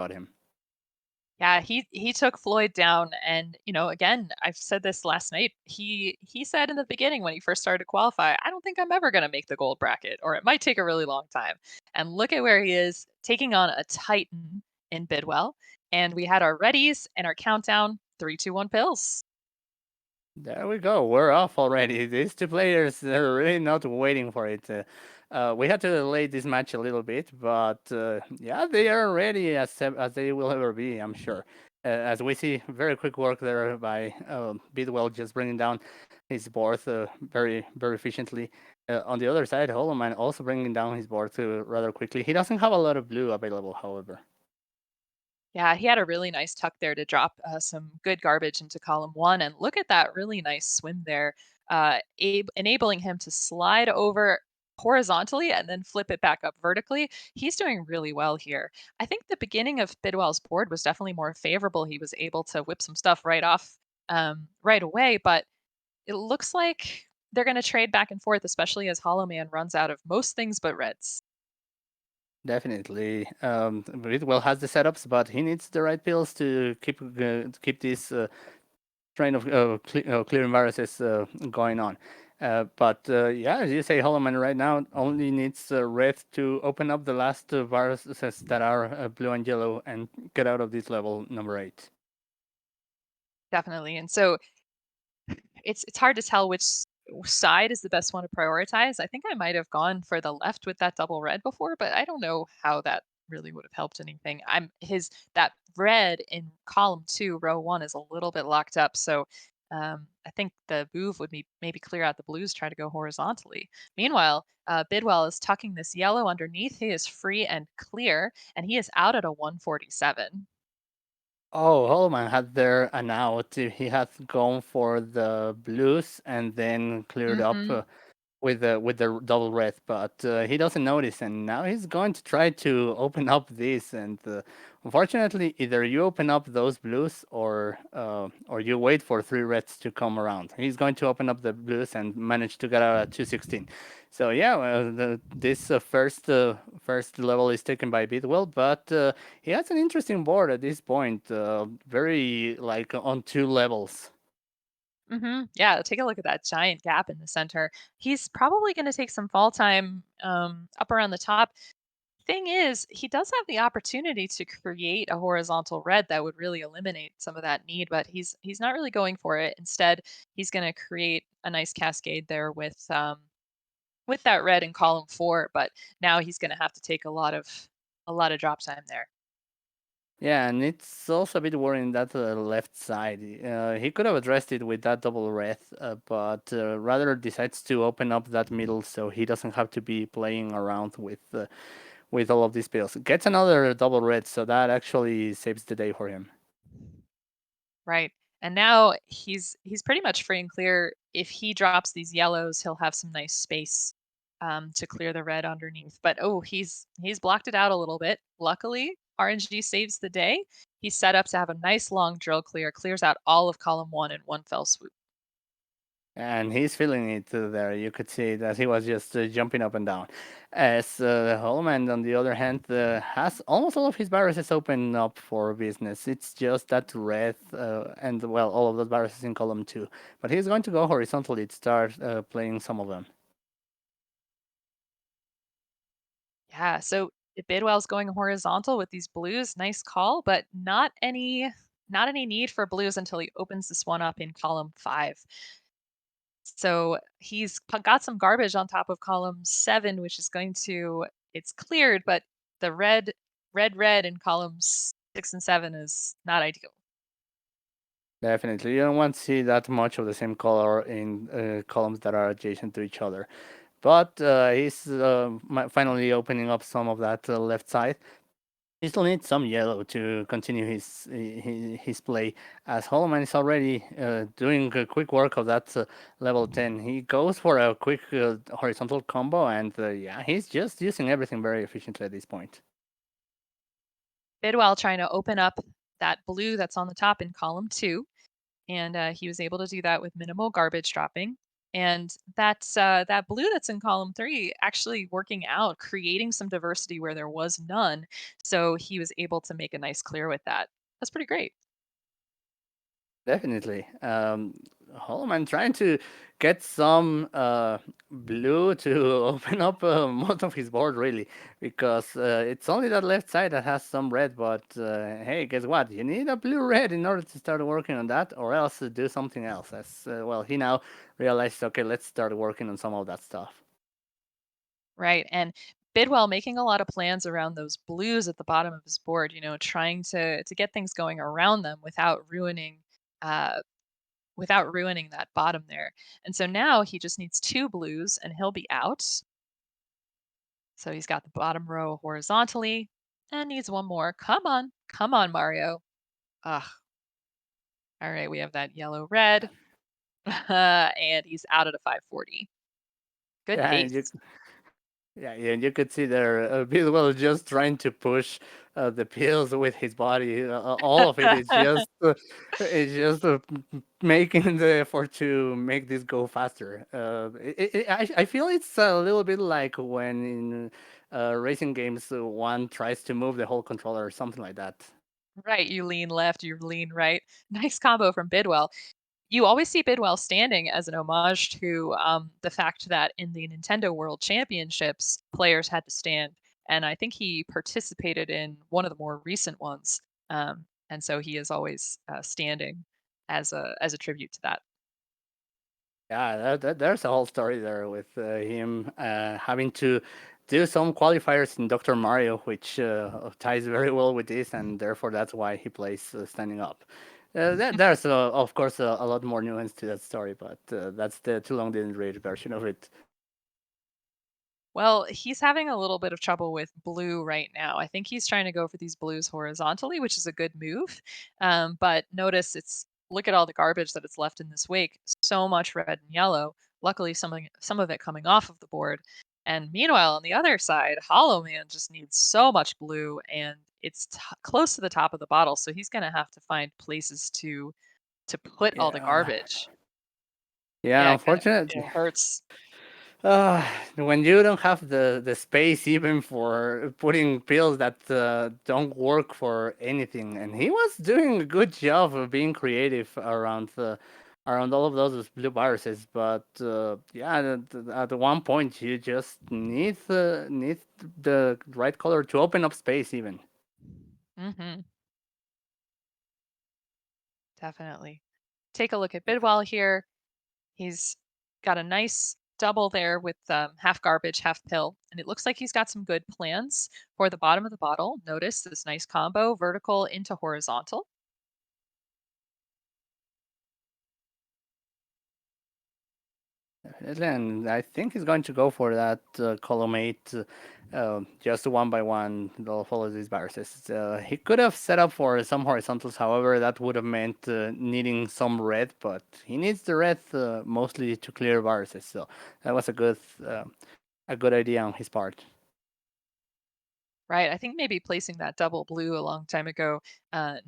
about him. Yeah, he took Floyd down, and again, I've said this last night. He said in the beginning when he first started to qualify, I don't think I'm ever going to make the gold bracket, or it might take a really long time. And look at where he is, taking on a titan in Bidwell. And we had our readies and our countdown: three, two, one, pills. There we go. We're off already. These two players, they're really not waiting for it. We had to delay this match a little bit, but yeah, they are ready as they will ever be, I'm sure. As we see, very quick work there by Bidwell, just bringing down his board very efficiently. On the other side, Hollowman also bringing down his board rather quickly. He doesn't have a lot of blue available, however. Yeah, he had a really nice tuck there to drop some good garbage into column one. And look at that really nice swim there, enabling him to slide over horizontally and then flip it back up vertically. He's doing really well here. I think the beginning of Bidwell's board was definitely more favorable. He was able to whip some stuff right off right away, but it looks like they're going to trade back and forth, especially as Hollow Man runs out of most things but reds. Definitely. Bidwell has the setups, but he needs the right pills to keep this train of clearing viruses going on. But yeah, as you say, Holloman right now only needs red to open up the last viruses that are blue and yellow and get out of this level number 8. Definitely. And so it's hard to tell which side is the best one to prioritize. I think I might have gone for the left with that double red before, but I don't know how that really would have helped anything. I'm his that red in column 2, row 1 is a little bit locked up, so I think the move would be maybe clear out the blues, try to go horizontally. Meanwhile, Bidwell is tucking this yellow underneath. He is free and clear, and he is out at a 147. Oh, Holloman had there an out. He had gone for the blues and then cleared up Hmm. with the double red, but he doesn't notice, and now he's going to try to open up this. And unfortunately, either you open up those blues or you wait for three reds to come around. He's going to open up the blues and manage to get out at 216. So yeah, well, this first level is taken by Bidwell, but he has an interesting board at this point. Very like on two levels. Yeah, take a look at that giant gap in the center. He's probably going to take some fall time up around the top. Thing is, he does have the opportunity to create a horizontal red that would really eliminate some of that need, but he's not really going for it. Instead, he's going to create a nice cascade there with that red in column 4. But now he's going to have to take a lot of drop time there. Yeah, and it's also a bit worrying that left side. He could have addressed it with that double red, but rather decides to open up that middle so he doesn't have to be playing around with all of these pills. Gets another double red, so that actually saves the day for him. Right. And now he's pretty much free and clear. If he drops these yellows, he'll have some nice space to clear the red underneath. But oh, he's blocked it out a little bit. Luckily, RNG saves the day. He's set up to have a nice long drill clear, clears out all of column 1 in one fell swoop. And he's feeling it there. You could see that he was just jumping up and down. As Holman, on the other hand, has almost all of his viruses open up for business. It's just that red and, well, all of those viruses in column 2. But he's going to go horizontally to start playing some of them. Yeah, so Bidwell's going horizontal with these blues. Nice call, but not any need for blues until he opens this one up in column 5. So got some garbage on top of column 7, which is going to it's cleared, but the red in columns 6 and 7 is not ideal. Definitely. You don't want to see that much of the same color in columns that are adjacent to each other. But he's finally opening up some of that left side. He still needs some yellow to continue his play. As Holloman is already doing a quick work of that level 10, he goes for a quick horizontal combo, and yeah, he's just using everything very efficiently at this point. Bidwell trying to open up that blue that's on the top in column 2, and he was able to do that with minimal garbage dropping. And that blue that's in column 3 actually working out, creating some diversity where there was none, so he was able to make a nice clear with that. That's pretty great. Definitely. Holloman trying to get some blue to open up most of his board, really, because it's only that left side that has some red. But hey, guess what? You need a blue red in order to start working on that, or else do something else. As well, he now realized, okay, let's start working on some of that stuff. Right, and Bidwell making a lot of plans around those blues at the bottom of his board, trying to get things going around them uh, without ruining that bottom there. And so now he just needs 2 blues and he'll be out. So he's got the bottom row horizontally and needs one more. Come on. Come on, Mario. Ugh. All right, we have that yellow red. And he's out at a 540. Good Yeah, and pace. yeah, and you could see there, Bidwell just trying to push the pills with his body. All of it is just, making the effort to make this go faster. I feel it's a little bit like when in racing games, one tries to move the whole controller or something like that. Right, you lean left, you lean right. Nice combo from Bidwell. You always see Bidwell standing as an homage to the fact that in the Nintendo World Championships, players had to stand, and I think he participated in one of the more recent ones, and so he is always standing as a tribute to that. Yeah, there's a whole story there with him having to do some qualifiers in Dr. Mario, which ties very well with this, and therefore that's why he plays standing up. There's, of course, a lot more nuance to that story, but that's the too long didn't read version of it. Well, he's having a little bit of trouble with blue right now. I think he's trying to go for these blues horizontally, which is a good move. But notice it's look at all the garbage that it's left in this wake. So much red and yellow. Luckily, some of it coming off of the board. And meanwhile, on the other side, Hollow Man just needs so much blue, and it's close to the top of the bottle. So he's going to have to find places to put all the Yeah, garbage. yeah, Yeah, unfortunately. it hurts. Uh, when you don't have the space even for putting pills that don't work for anything, and he was doing a good job of being creative around all of those blue viruses, but yeah, at one point you just need the right color to open up space even. Hmm. Definitely. Take a look at Bidwell here. He's got a nice double there with half garbage, half pill. And it looks like he's got some good plans for the bottom of the bottle. Notice this nice combo, vertical into horizontal. And I think he's going to go for that column 8, just one by one. They'll follow these viruses. He could have set up for some horizontals, however, that would have meant needing some red, but he needs the red mostly to clear viruses. So that was a good idea on his part. Right. I think maybe placing that double blue a long time ago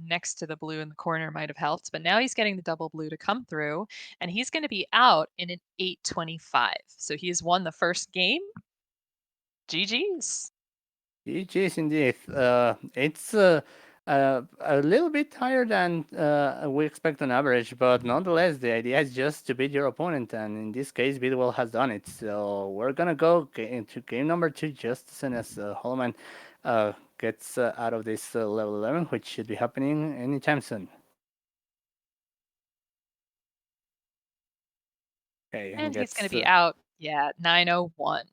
next to the blue in the corner might have helped. But now he's getting the double blue to come through, and he's going to be out in an 825. So he has won the first game. GG's. GG's indeed. It's a little bit higher than we expect on average, but nonetheless, the idea is just to beat your opponent, and in this case, Bidwell has done it. So we're gonna go into game number 2 just as soon as Holloman gets out of this level 11, which should be happening anytime soon. Okay, and And he's going to gets be out, yeah, 901.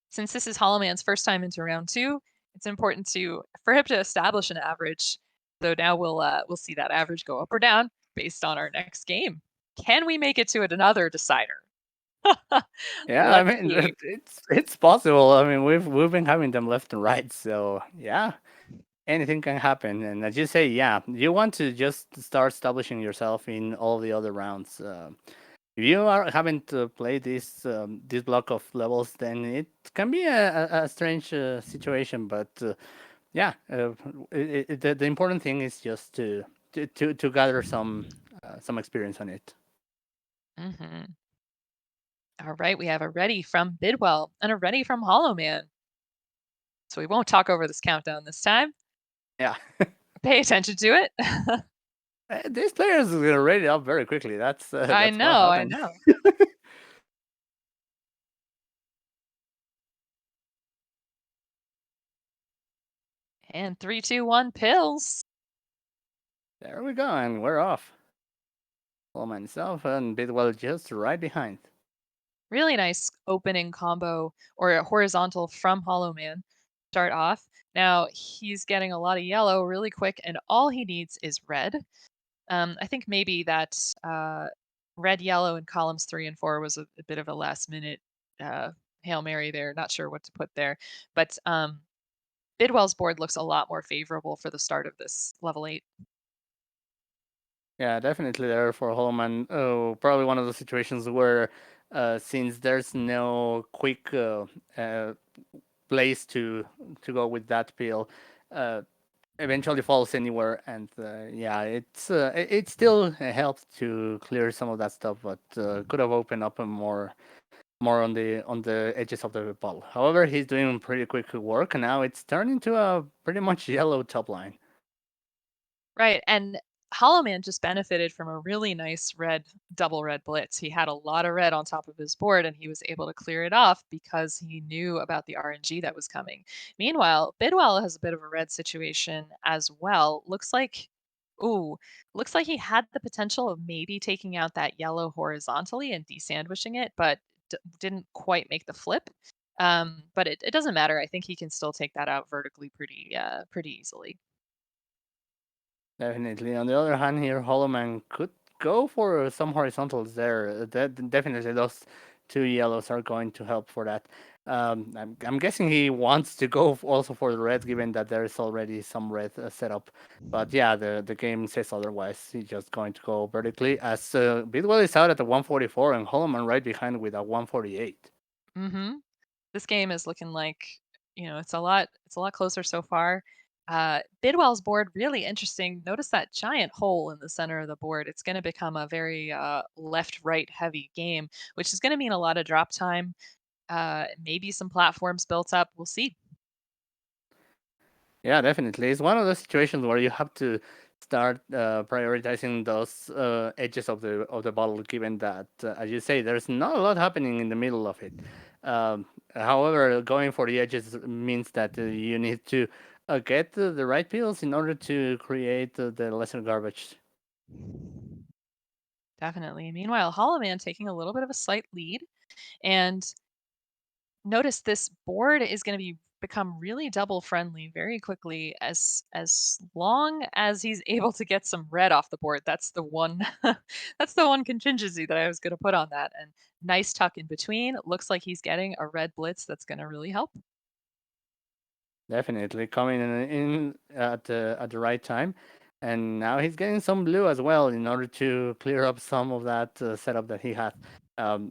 Since this is Hollow Man's first time into round 2, it's important for him to establish an average. So now we'll see that average go up or down based on our next game. Can we make it to another decider? yeah, I Let's mean see. it's possible. I mean we've been having them left and right, so yeah, anything can happen. And as you say, yeah, you want to just start establishing yourself in all the other rounds. If you haven't played this block of levels, then it can be a strange situation. But yeah, the important thing is just to gather some experience on it. Mhm. All right, we have a ready from Bidwell and a ready from Hollowman. So we won't talk over this countdown this time. Yeah. Pay attention to it. These players are gonna rate it up very quickly. I That's what know, I happened. know. And 3, 2, 1, pills. There we go, and we're off. Coleman himself and Bidwell just right behind. Really nice opening combo or a horizontal from Hollowman. Start off. Now he's getting a lot of yellow really quick, and all he needs is red. I think maybe that red yellow in columns 3 and 4 was a bit of a last minute uh, hail mary there. Not sure what to put there, but Bidwell's board looks a lot more favorable for the start of this level 8. Yeah, definitely there for Holman. Oh, probably one of those situations where, since there's no quick uh, place to go with that pill, uh, eventually falls anywhere, and yeah, it still helps to clear some of that stuff, but could have opened up a more on the edges of the ball. However, he's doing pretty quick work, and now it's turned into a pretty much yellow top line. Right, and Hollow Man just benefited from a really nice double red blitz. He had a lot of red on top of his board, and he was able to clear it off because he knew about the RNG that was coming. Meanwhile, Bidwell has a bit of a red situation as well. Ooh, looks like he had the potential of maybe taking out that yellow horizontally and desandwiching it, but didn't quite make the flip. But it doesn't matter. I think he can still take that out vertically pretty easily. Definitely. On the other hand, here Hollowman could go for some horizontals there. That definitely those two yellows are going to help for that. I'm guessing he wants to go also for the red, given that there's already some red set up. But yeah, the game says otherwise. He's just going to go vertically. As Bidwell is out at the 144 and Hollowman right behind with a 148. Hmm. This game is looking like, it's a lot closer so far. Bidwell's board really interesting. Notice that giant hole in the center of the board. It's going to become a very left-right heavy game, which is going to mean a lot of drop time. Maybe some platforms built up. We'll see. Yeah, definitely. It's one of those situations where you have to start prioritizing those edges of the bottle, given that, as you say, there's not a lot happening in the middle of it. However, going for the edges means that you need to get the right pills in order to create the lesser garbage. Definitely. Meanwhile, Hollow Man taking a little bit of a slight lead, and notice this board is going to become really double friendly very quickly as long as he's able to get some red off the board. That's the one that's the one contingency that I was going to put on that. And nice tuck in between. Looks like he's getting a red blitz that's going to really help. Definitely coming in at the right time, and now he's getting some blue as well in order to clear up some of that setup that he had.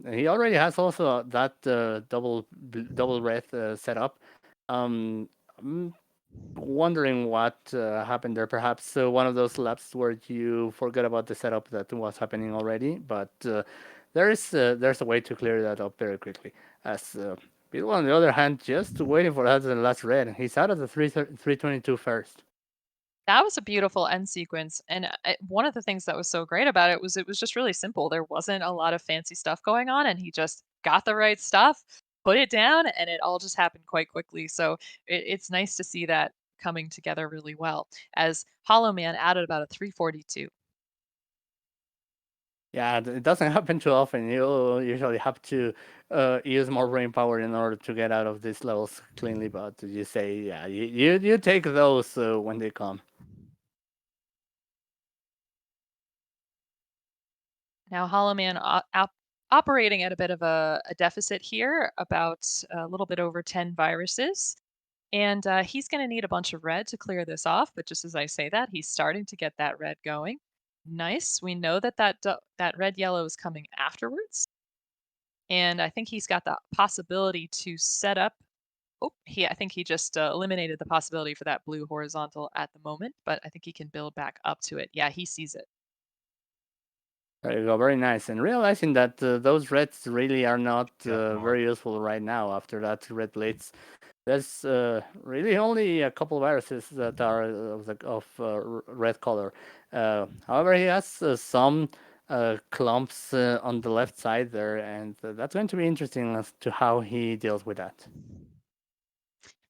He already has also that double red setup. I'm wondering what happened there. Perhaps one of those laps where you forget about the setup that was happening already, but there's a way to clear that up very quickly. As Bill, on the other hand, just waiting for that last red. He's out of the 322 first. That was a beautiful end sequence, and one of the things that was so great about it was just really simple. There wasn't a lot of fancy stuff going on, and he just got the right stuff, put it down, and it all just happened quite quickly. So it's nice to see that coming together really well. As Hollow Man added about a 342. Yeah, it doesn't happen too often. You usually have to use more brain power in order to get out of these levels cleanly. But you say, yeah, you take those when they come. Now Hollow Man operating at a bit of a deficit here, about a little bit over 10 viruses. And he's going to need a bunch of red to clear this off. But just as I say that, he's starting to get that red going. Nice. We know that that red yellow is coming afterwards, and I think he's got the possibility to set up. Oh, I think he just eliminated the possibility for that blue horizontal at the moment, but I think he can build back up to it. Yeah, he sees it. There you go, very nice. And realizing that those reds really are not very Definitely. useful right now after that red blitz. There's really only a couple viruses that are of red color. However, he has some clumps on the left side there, and that's going to be interesting as to how he deals with that.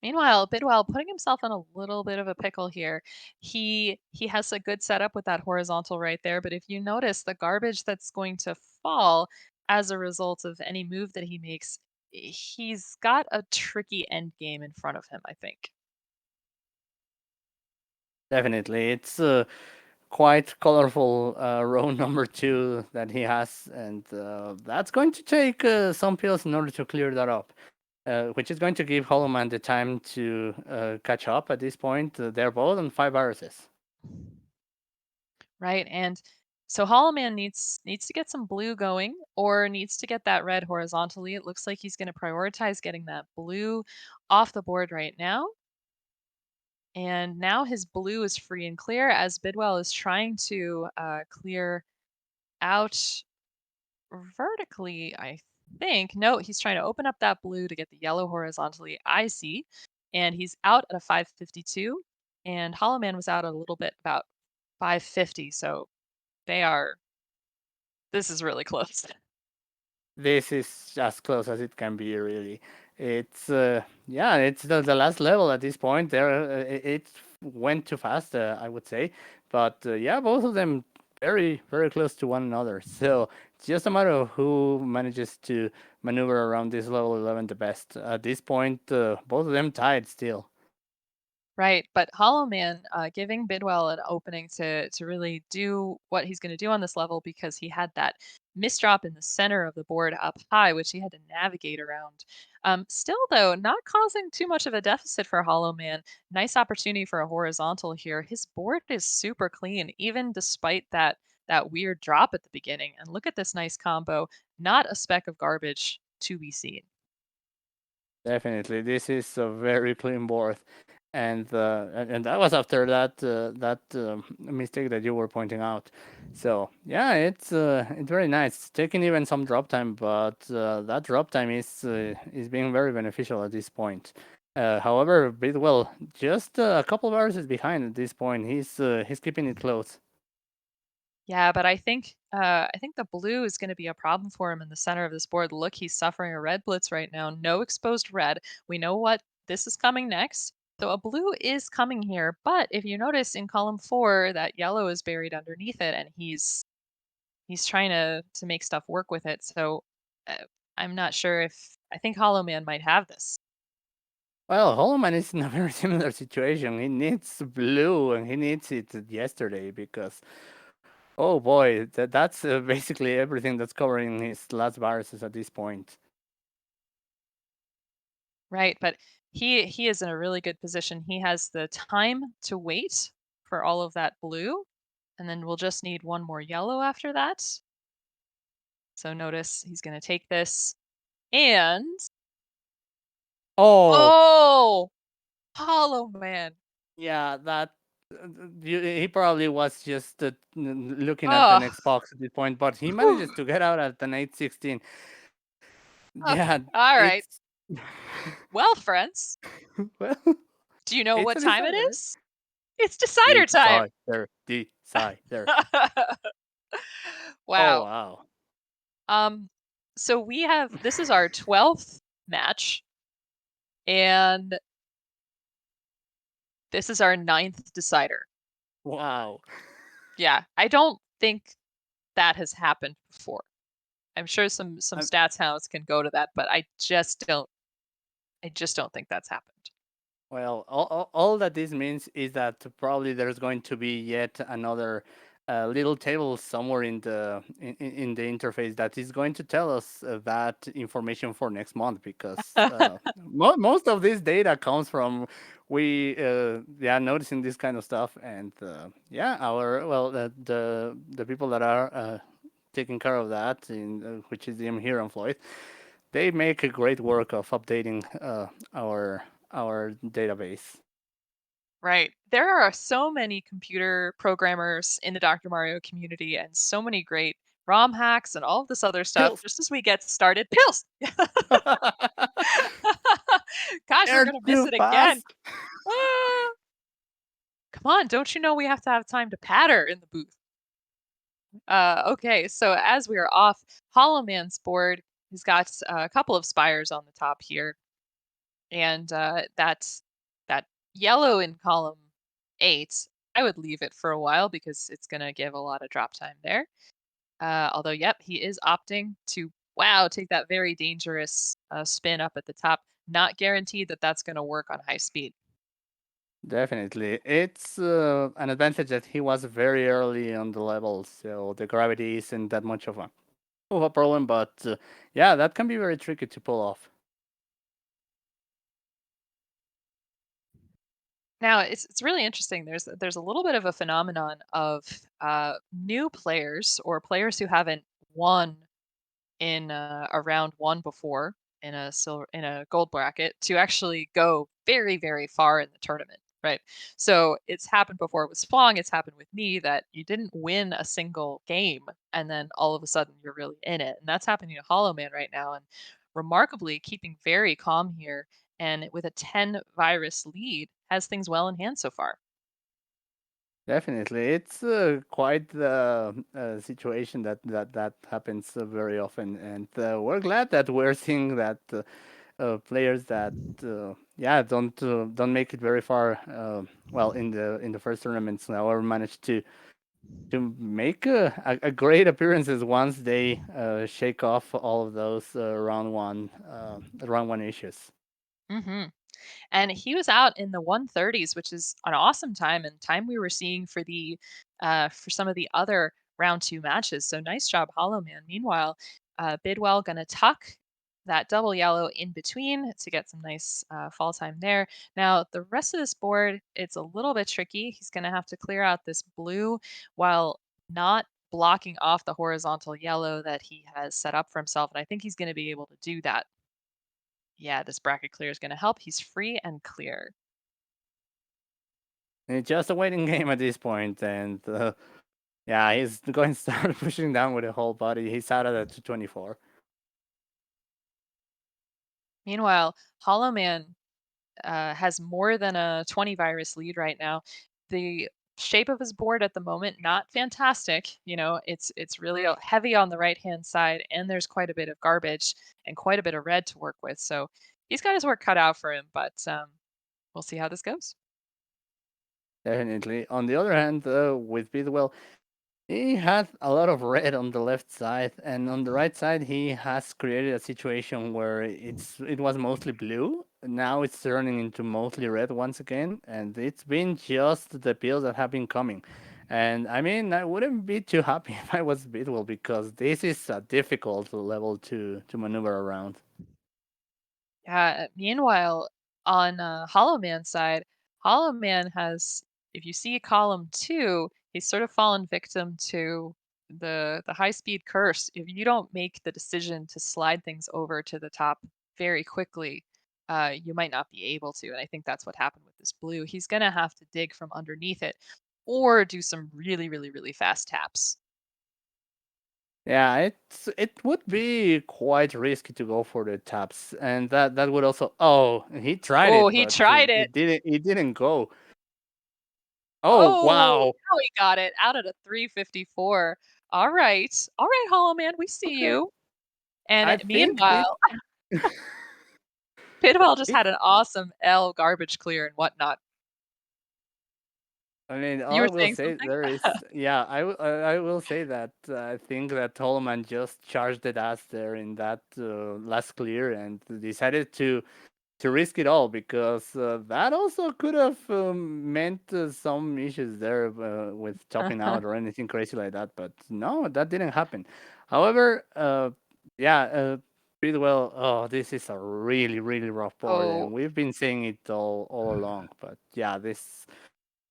Meanwhile, Bidwell putting himself in a little bit of a pickle here. He has a good setup with that horizontal right there, but if you notice the garbage that's going to fall as a result of any move that he makes, he's got a tricky end game in front of him, I think. Definitely, it's quite colorful row number two that he has, and that's going to take some pills in order to clear that up. Which is going to give Hollowman the time to catch up at this point. They're both on 5 viruses. Right. And so Hollow Man needs to get some blue going or needs to get that red horizontally. It looks like he's going to prioritize getting that blue off the board right now. And now his blue is free and clear as Bidwell is trying to clear out vertically, I think. No, he's trying to open up that blue to get the yellow horizontally, I see. And he's out at a 552. And Hollow Man was out a little bit about 550. So they are, this is really close. This is as close as it can be, really. It's yeah, it's the last level at this point. There, it went too fast, I would say, but yeah, both of them very close to one another. So it's just a matter of who manages to maneuver around this level 11 the best. At this point, both of them tied still. Right, but Hollow Man, giving Bidwell an opening to really do what he's gonna do on this level because he had that misdrop in the center of the board up high, which he had to navigate around. Still, though, not causing too much of a deficit for Hollow Man. Nice opportunity for a horizontal here. His board is super clean, even despite that weird drop at the beginning. And look at this nice combo. Not a speck of garbage to be seen. Definitely, this is a very clean board, and that was after that mistake that you were pointing out. So yeah, it's very nice. Taking even some drop time, but that drop time is being very beneficial at this point. However, Bidwell just a couple of hours is behind at this point. He's keeping it close. Yeah, but I think the blue is going to be a problem for him in the center of this board. Look, he's suffering a red blitz right now. No exposed red. We know what this is coming next. So a blue is coming here, but if you notice in column 4 that yellow is buried underneath it and he's trying to make stuff work with it. So I'm not sure if I think Hollow Man might have this. Well, Holloman is in a very similar situation. He needs blue, and he needs it yesterday because oh boy, that's basically everything that's covering his last viruses at this point. Right, but he is in a really good position. He has the time to wait for all of that blue, and then we'll just need one more yellow after that. So notice he's going to take this and Oh, oh, Hollow Man. yeah, that he probably was just looking at the Oh, next box at this point, but he whew. manages to get out at an 816. Yeah, All right. it's Well, friends, well, do you know it's what a time it decider. is? It's decider time. Decider. Oh Wow. wow. Um, so we have this is our 12th match, and this is our ninth decider. Wow. Yeah, I don't think that has happened before. I'm sure some I'm, stats hounds can go to that, but I just don't think that's happened. Well, all that this means is that probably there's going to be yet another little table somewhere in the interface that is going to tell us that information for next month because most of this data comes from we yeah noticing this kind of stuff and yeah our well the people that are taking care of that in which is him here on Floyd, they make a great work of updating our database. Right. There are so many computer programmers in the Dr. Mario community and so many great ROM hacks and all of this other stuff Pills. just as we get started. Pills! Gosh, we're They're gonna miss too it again. fast. Ah, come on, don't you know we have to have time to patter in the booth? Okay, so as we are off, Hollow Man's board, he's got a couple of spires on the top here, and that yellow in column 8. I would leave it for a while because it's gonna give a lot of drop time there. Although, yep, he is opting to, wow, take that very dangerous spin up at the top. Not guaranteed that that's going to work on high speed. Definitely. It's an advantage that he was very early on the level, so the gravity isn't that much of a problem, but yeah, that can be very tricky to pull off. Now, it's really interesting. There's a little bit of a phenomenon of new players or players who haven't won in a round one before in a gold bracket to actually go very very far in the tournament, right? So it's happened before with Splong, it's happened with me that you didn't win a single game and then all of a sudden you're really in it, and that's happening to Hollow Man right now, and remarkably keeping very calm here, and with a 10 virus lead has things well in hand so far. Definitely, it's quite the situation that happens very often, and we're glad that we're seeing that players that yeah don't make it very far. Well, in the first tournaments, however, managed to make a great appearances once they shake off all of those round one issues. Hmm. And he was out in the 130s, which is an awesome time and time we were seeing for some of the other round 2 matches. So nice job, Hollow Man. Meanwhile, Bidwell gonna tuck that double yellow in between to get some nice fall time there. Now the rest of this board, it's a little bit tricky. He's gonna have to clear out this blue while not blocking off the horizontal yellow that he has set up for himself. And I think he's gonna be able to do that. Yeah, this bracket clear is gonna help. He's free and clear. It's just a waiting game at this point, and yeah, he's going to start pushing down with the whole body. He's out at a 224. Meanwhile, Hollow Man has more than a 20 virus lead right now. The shape of his board at the moment not fantastic. You know, it's really heavy on the right hand side, and there's quite a bit of garbage and quite a bit of red to work with. So he's got his work cut out for him, but we'll see how this goes. Definitely. On the other hand, with Bidwell, he had a lot of red on the left side, and on the right side, he has created a situation where it was mostly blue. Now it's turning into mostly red once again, and it's been just the pills that have been coming. And I mean, I wouldn't be too happy if I was Bidwell because this is a difficult level to maneuver around. Meanwhile, on Hollow Man's side, Hollow Man has, if you see column 2, he's sort of fallen victim to the high speed curse. If you don't make the decision to slide things over to the top very quickly, you might not be able to. And I think that's what happened with this blue. He's gonna have to dig from underneath it or do some really, really, really fast taps. Yeah, it would be quite risky to go for the taps, and that would also. Oh, he tried Oh, it, he but tried it. it didn't go. Oh Oh, wow! now he got it out at a 354. All right. All right, Hollow Man, we see Okay, you. And I think this. meanwhile, Pidwell just It, had an awesome L garbage clear and whatnot. I mean, You all I were will saying say something? there is, yeah, I will say that I think that Tolman just charged it ass there in that last clear and decided to risk it all because that also could have meant some issues there with topping out or anything crazy like that. But no, that didn't happen. However, yeah, pretty well. Oh, this is a really really rough board, and Oh, we've been saying it all along. But yeah, this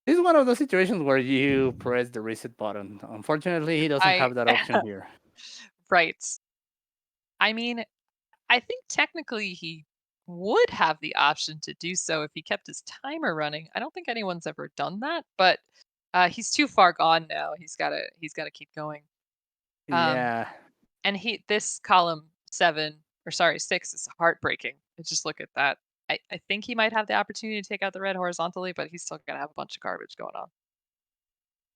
is one of those situations where you press the reset button. Unfortunately, he doesn't I have that option here. right. I mean, I think technically he would have the option to do so if he kept his timer running. I don't think anyone's ever done that, but he's too far gone now. He's got to keep going. Um, Yeah, and this column 7, or sorry, 6 is heartbreaking. Just look at that. I think he might have the opportunity to take out the red horizontally, but he's still gonna have a bunch of garbage going on.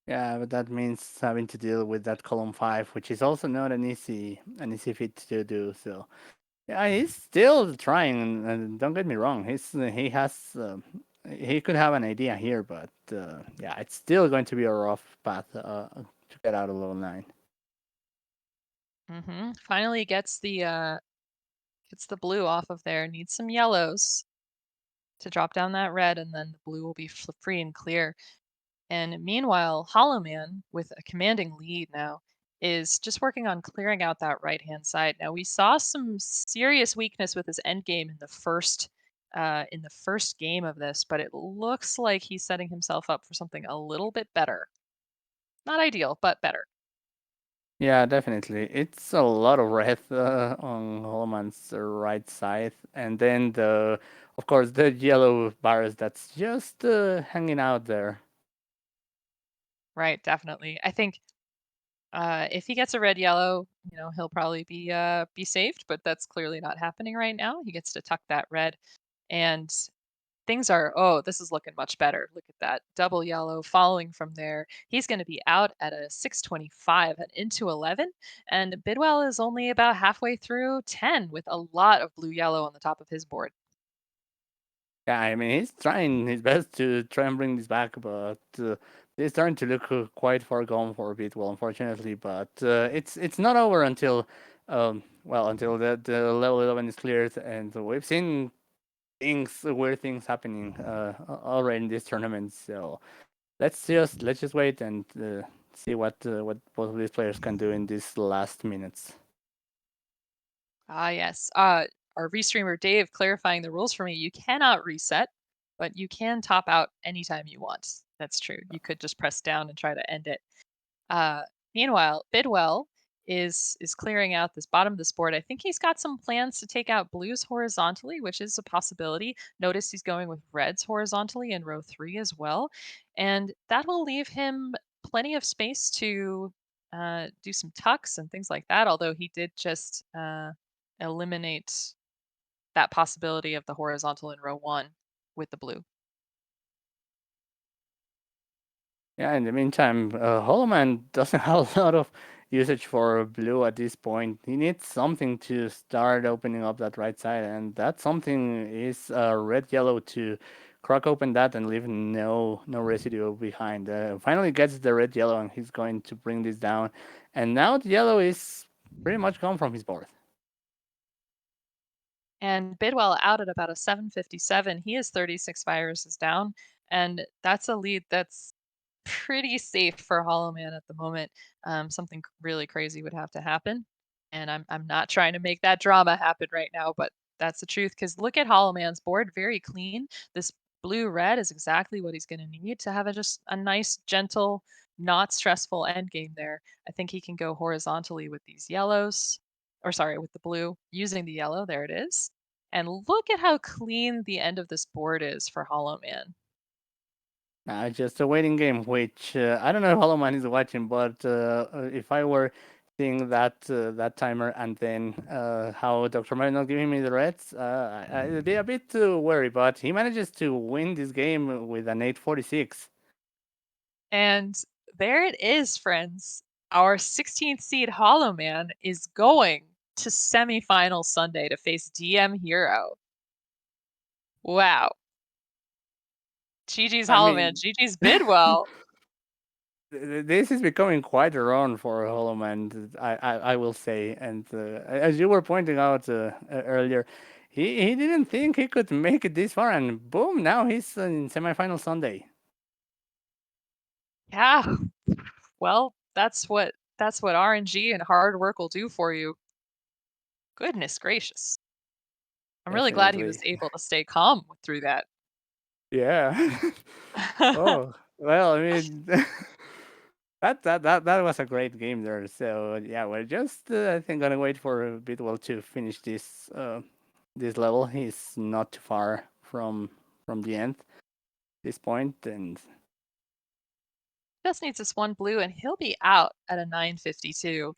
yeah, but that means having to deal with that column 5, which is also not an easy feat to do. So yeah, he's still trying, and don't get me wrong, he could have an idea here, but yeah, it's still going to be a rough path to get out of level 9. Finally gets the blue off of there. Needs some yellows to drop down that red, and then the blue will be free and clear. And meanwhile, Hollowman, with a commanding lead now, is just working on clearing out that right hand side. Now we saw some serious weakness with his end game in the first game of this, but it looks like he's setting himself up for something a little bit better. Not ideal, but better. Yeah, definitely. It's a lot of red on Holman's right side, and then of course, the yellow bars that's just hanging out there. Right, definitely. I think if he gets a red yellow, he'll probably be saved, but that's clearly not happening right now. He gets to tuck that red, and things are, oh, this is looking much better. Look at that double yellow following from there. He's going to be out at a 625 and into 11, and Bidwell is only about halfway through 10 with a lot of blue yellow on the top of his board. Yeah, I mean, he's trying his best to try and bring this back, but it's starting to look quite far gone for a bit. Well, unfortunately, but it's not over until until the level 11 is cleared, and we've seen weird things happening already in this tournament. So let's just wait and see what both of these players can do in these last minutes. Ah, yes. Our restreamer Dave clarifying the rules for me. You cannot reset, but you can top out anytime you want. That's true. You could just press down and try to end it. Uh, Meanwhile, Bidwell is clearing out this bottom of this board. I think he's got some plans to take out blues horizontally, which is a possibility. Notice he's going with reds horizontally in row 3 as well, and that will leave him plenty of space to do some tucks and things like that. Although he did just eliminate that possibility of the horizontal in row 1 with the blue. Yeah, in the meantime, Hollowman doesn't have a lot of usage for blue at this point. He needs something to start opening up that right side, and that something is red yellow to crack open that and leave no residue behind. Finally gets the red yellow, and he's going to bring this down. And now the yellow is pretty much gone from his board. And Bidwell out at about a 757. He is 36 viruses down, and that's a lead that's pretty safe for Hollow Man at the moment. Something really crazy would have to happen, and I'm not trying to make that drama happen right now, but that's the truth. Because look at Hollow Man's board, very clean. This blue red is exactly what he's going to need to have just a nice, gentle, not stressful end game there. I think he can go horizontally with these yellows, or sorry, with the blue using the yellow. There it is. And look at how clean the end of this board is for Hollow Man. Just a waiting game, which I don't know if Hollowman is watching, but if I were seeing that timer and then how Dr. Mario not giving me the reds, I'd be a bit worried. But he manages to win this game with an 846. And there it is, friends. Our 16th seed Hollow Man is going to semifinal Sunday to face DM Hero. Wow. GG's I Hollow Man. mean, GG's Bidwell. this is becoming quite a run for Hollowman, I will say. And as you were pointing out earlier, he didn't think he could make it this far, and boom, now he's in semifinal Sunday. Yeah. Well, that's what RNG and hard work will do for you. Goodness gracious. I'm really glad he was Definitely. able to stay calm through that. Yeah. Oh, well, I mean, that was a great game there. So yeah, we're just I think gonna wait for Bidwell to finish this level. He's not too far from the end at this point, and Just needs this one blue and he'll be out at a 952.